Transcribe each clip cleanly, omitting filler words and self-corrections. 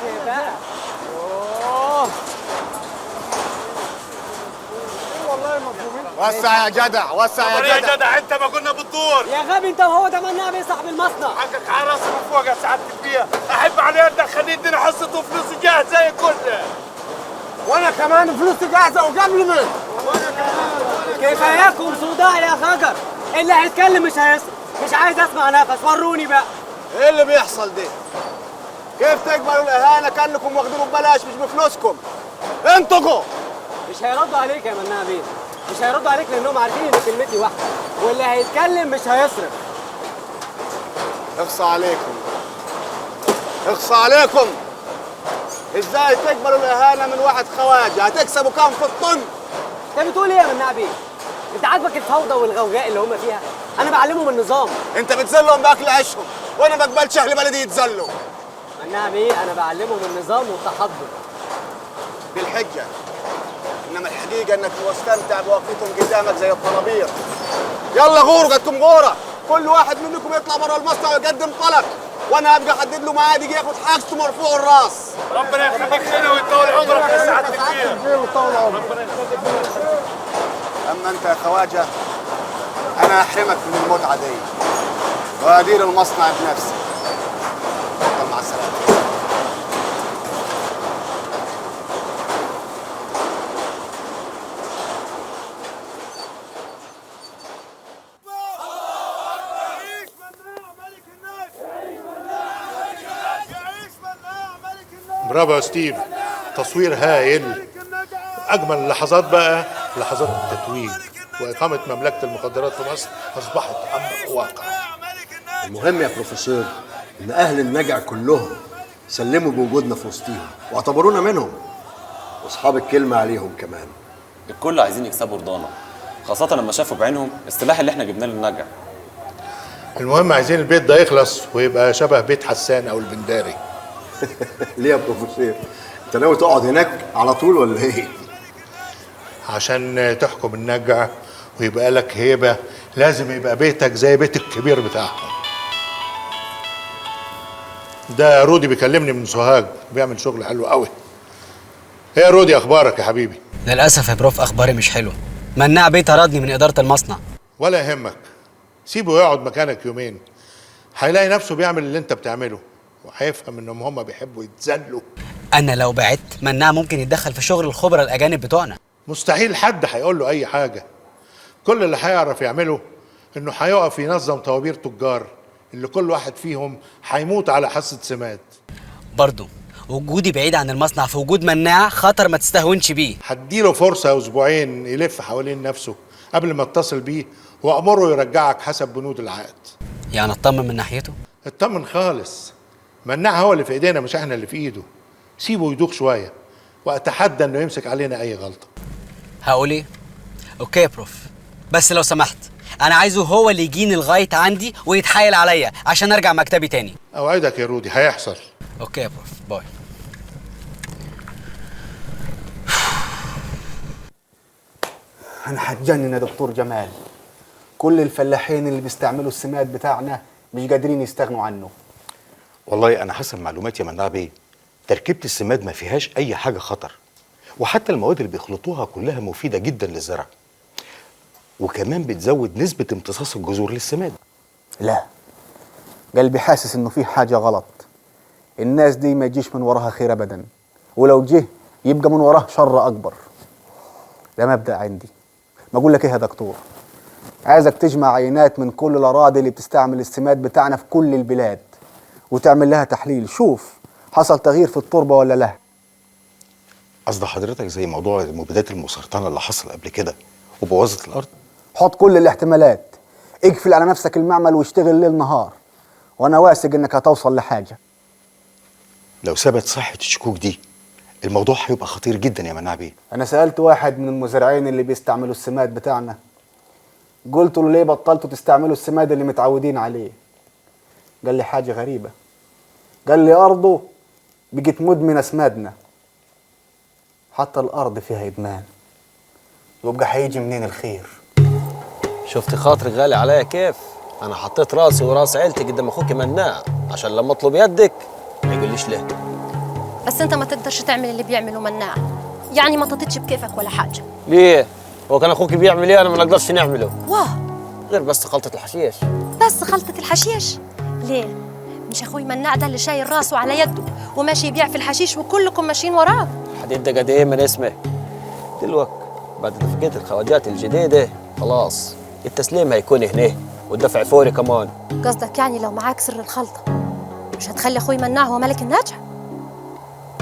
ايه بقى؟ اوه والله مظلومين. وسع يا جدع، وسع يا يا جدع. جدع انت ما قلنا بالدور. يا غبي انت وهو، ده مناع بيه صاحب المصنع. حقك على راسي من فوق يا سعاده البيئه، احب على يدك خليه يديني حصته وفلوسي جاهز زي الكل. وانا كمان فلوسي جاهزه وقبل ما كفاياكم صداع يا خجر، اللي هيتكلم مش هيصرف. مش عايز اسمع نفس، وروني بقى. ايه اللي بيحصل ده؟ كيف تقبلوا الاهانه كانكم واخدينه ببلاش مش بفلوسكم؟ انطقوا. مش هيردوا عليك يا مناع بيه، مش هيردوا عليك لانهم عارفين ان كلمتي واحده، واللي هيتكلم مش هيصرف. اخصى عليكم، اخصى عليكم. ازاي تقبلوا الاهانه من واحد خواجه؟ هتكسبوا كام في الطن؟ انت بتقول ايه يا مناع بيه؟ انت عاجبك الفوضى والغوغاء اللي هم فيها؟ انا بعلمهم النظام. انت بتذلهم باكل عيشهم، وانا ما بقبلش اهل بلدي يتذلوا. مناع بيه انا بعلمهم النظام والتحضر. بالحجه، انما الحقيقه انك مستمتع بوقفتهم قدامك زي الطلبير. يلا غوروا قدكم غوره، كل واحد منكم يطلع بره المصنع ويقدم طلب، وانا ابقى احدد له ميعاد يجي ياخد حاجته مرفوع الراس. ربنا يخليك لنا ويطول عمرك يا سعاده البيئه. اما انت يا خواجه، انا احرمك من المتعه دي وادير المصنع بنفسي. تفضل، مع السلامه. برافو يا ستيف، تصوير هايل. اجمل اللحظات بقى لحظات التتويج واقامه مملكه المخدرات في مصر اصبحت امر واقع. المهم يا بروفيسور ان اهل النجع كلهم سلموا بوجودنا في وسطيهم واعتبرونا منهم، واصحاب الكلمه عليهم كمان. الكل عايزين يكسبوا رضانا، خاصة لما شافوا بعينهم السلاح اللي احنا جبناه للنجع. المهم عايزين البيت ده يخلص ويبقى شبه بيت حسان او البنداري. ليه يا بروفيسور؟ انت ناوي تقعد هناك على طول ولا ايه؟ عشان تحكم النجع ويبقى لك هيبه لازم يبقى بيتك زي بيت الكبير بتاعهم. ده رودي بيكلمني من سوهاج، بيعمل شغل حلو قوي. ايه يا رودي، اخبارك يا حبيبي؟ للاسف يا بروف اخباري مش حلوه. مناع بيه طردني من اداره المصنع. ولا يهمك، سيبه يقعد مكانك يومين، هيلاقي نفسه بيعمل اللي انت بتعمله وهيفهم انهم هم بيحبوا يتذلوا. انا لو بعدت مناع ممكن يتدخل في شغل الخبراء الاجانب بتوعنا. مستحيل حد هيقول له اي حاجه، كل اللي هيعرف يعمله انه هيقف ينظم طوابير تجار اللي كل واحد فيهم هيموت على حاسه سماد. برضه وجودي بعيد عن المصنع في وجود مناع خطر، ما تستهونش بيه. هديله فرصه اسبوعين يلف حوالين نفسه قبل ما اتصل بيه وامره يرجعك حسب بنود العقد. يعني اطمن من ناحيته؟ اطمن خالص، مناع هو اللي في ايدينا مش احنا اللي في ايده. سيبه يدوخ شويه واتحدى انه يمسك علينا اي غلطه. هقول ايه؟ اوكي يا بروف، بس لو سمحت انا عايزه هو اللي يجيني لغايه عندي ويتحايل عليا عشان ارجع مكتبي تاني. اوعدك يا رودي هيحصل. اوكي يا بروف، باي. انا هتجنن يا دكتور جمال. كل الفلاحين اللي بيستعملوا السماد بتاعنا مش قادرين يستغنوا عنه. والله انا حسب معلوماتي يا مناع بيه، تركيبه السماد ما فيهاش اي حاجه خطر، وحتى المواد اللي بيخلطوها كلها مفيده جدا للزرع، وكمان بتزود نسبه امتصاص الجذور للسماد. لا، قلبي حاسس انه في حاجه غلط. الناس دي ما يجيش من وراها خير ابدا، ولو جه يبقى من وراه شر اكبر. ده مبدأ عندي. ما اقول لك ايه يا دكتور، عايزك تجمع عينات من كل الاراضي اللي بتستعمل السماد بتاعنا في كل البلاد وتعمل لها تحليل، شوف حصل تغيير في التربه ولا لا. قصد حضرتك زي موضوع المبيدات المسرطنه اللي حصل قبل كده وبوظت الارض؟ حط كل الاحتمالات، اقفل على نفسك المعمل واشتغل ليل نهار، وانا واثق انك هتوصل لحاجه. لو ثبت صحه الشكوك دي الموضوع هيبقى خطير جدا يا مناع بيه. انا سالت واحد من المزارعين اللي بيستعملوا السماد بتاعنا، قلت له ليه بطلتوا تستعملوا السماد اللي متعودين عليه؟ قال لي حاجه غريبه، قال لي ارضه بقت مدمنه سمادنا. حتى الارض فيها ادمان، يبقى هيجي منين الخير؟ شفت خاطرك غالي عليا كيف؟ انا حطيت راسي وراس عيلتي قدام اخوك مناع عشان لما اطلب يدك ما يقوليش ليه. بس انت ما تقدرش تعمل اللي بيعمله مناع، يعني ما تطيتش بكيفك ولا حاجه. ليه؟ هو كان اخوك بيعمل ايه انا ما نقدرش نعمله؟ واه، غير بس خلطة الحشيش. بس خلطة الحشيش؟ ليه؟ مش اخوي مناع ده اللي شايل راسه على يده وماشي يبيع في الحشيش وكلكم ماشيين وراه؟ الحديد ده قد ايه من اسمه؟ دلوقتي بعد اتفاقية الخواجات الجديدة خلاص التسليم هيكون هنا والدفع فوري كمان. قصدك يعني لو معاك سر الخلطة مش هتخلي اخوي مناع هو ملك الناجح؟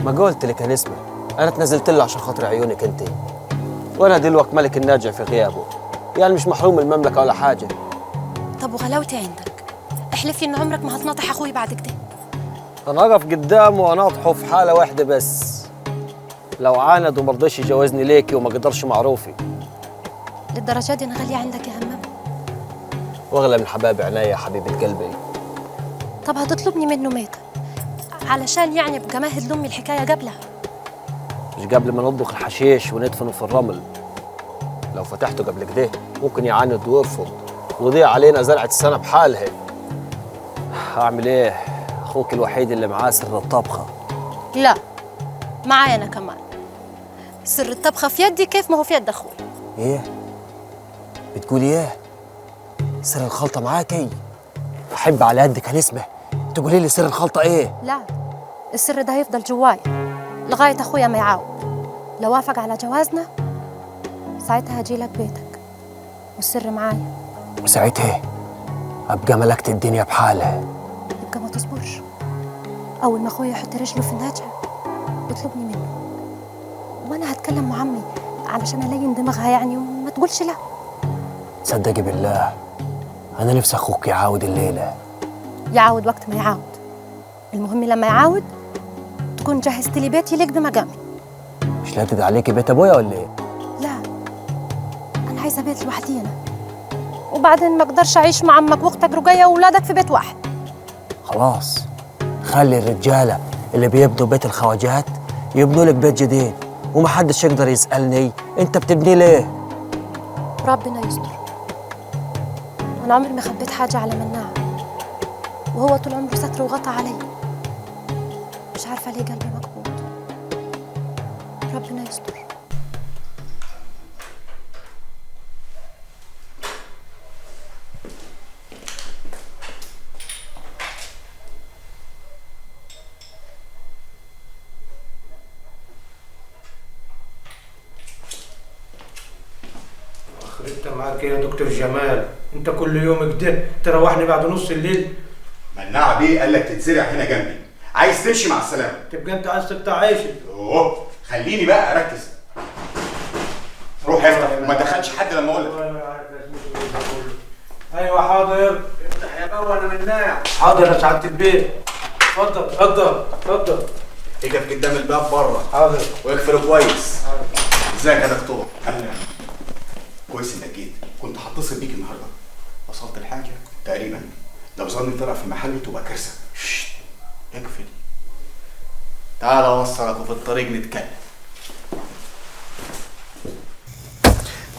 ما قلت لك يا نسمة، انا اتنزلت له عشان خاطر عيونك انت، وانا دلوقتي ملك الناجح في غيابه، يعني مش محروم المملكة ولا حاجة. طب وغلاوتي عندك، احلف لي ان عمرك ما هتناطح اخوي بعد كده. انا اقف قدامه واناطحه في حالة واحدة بس، لو عاند وما رضاش يجوزني ليكي وما قدرش معروفي. للدرجة دي انا غالية عندك يا همام؟ واغلى من حبايب عينيا يا حبيبة قلبي. طب هتطلبني منه ميتة علشان يعني ابقى مهد لامي الحكاية قبلها؟ مش قبل ما نطبخ الحشيش وندفنه في الرمل، لو فتحته قبل كده ممكن يعاند ويرفض ويضيع علينا زرعة السنة بحالها. هعمل ايه؟ اخوك الوحيد اللي معاه سر الطبخة. لا، معايا انا كمان سر الطبخة في يدي كيف ما هو في يد اخوي. ايه؟ بتقولي ايه؟ سر الخلطة معاكي؟ احب على قدك يا نسمة تقولي لي سر الخلطة ايه؟ لا، السر ده هيفضل جواي لغاية اخويا ما يعاود. لو وافق على جوازنا ساعتها هجيلك بيتك والسر معايا. وساعتها ابقى ملكت الدنيا بحالها. يبقى ما تصبرش، اول ما اخويا يحط رجله في الناجح اطلبني منه وانا هتكلم مع عمي علشان الين دماغها يعني وما تقولش لا. تصدقي بالله انا نفسي اخوك يعاود الليله. يعاود وقت ما يعاود، المهم لما يعاود تكون جهزت لي بيت يليق بمقامي. مش لاتد عليكي بيت ابويا ولا ايه؟ لا، انا عايزه بيت لوحدي انا، وبعدين ما اقدرش اعيش مع عمك واختك رقيه واولادك في بيت واحد. خلاص خلي الرجاله اللي بيبنوا بيت الخواجات يبنوا لك بيت جديد ومحدش يقدر يسالني انت بتبني ليه. ربنا يستر. انا عمري ما خبيت حاجه على مناع، وهو طول عمره ستر وغطى علي. مش عارفه ليه قلبي مكبوت. ربنا يستر. انت معاك ايه يا دكتور جمال؟ انت كل يوم كده تروحني بعد نص الليل. مناع بيه قال لك تتزرع هنا جنبي، عايز تمشي مع السلامه. تبقى انت عايز تقطع عيشي. اوه خليني بقى اركز. روح افتح وما تدخلش حد لما اقول لك. ايوه حاضر. افتح يا بابا انا مناع. حاضر يا سعاده البيت. اتفضل اتفضل اتفضل. اقف قدام الباب بره. حاضر. واقفله كويس. حاضر. ازيك يا دكتور؟ اهلا. كويس انك جيت، كنت هتصل بيك النهارده. وصلت الحاجه؟ تقريبا. لو ظني طلع في محله تبقى كارثه. ششت اقفل. تعال اوصلك وفي الطريق نتكلم.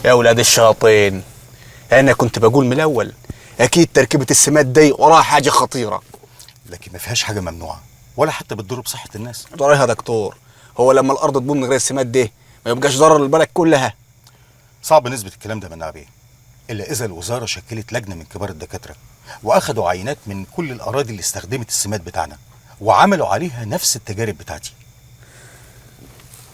يا ولاد الشياطين، انا كنت بقول من الاول اكيد تركيبه السماد دي وراها حاجه خطيره. لكن ما فيهاش حاجه ممنوعه ولا حتى بتضر بصحه الناس. ضررها يا دكتور، هو لما الارض تبوظ من غير السماد دي ما يبقاش ضرر للبلد كلها؟ صعب نثبت الكلام ده مناع بيه، الا اذا الوزاره شكلت لجنه من كبار الدكاتره واخدوا عينات من كل الاراضي اللي استخدمت السماد بتاعنا وعملوا عليها نفس التجارب بتاعتي.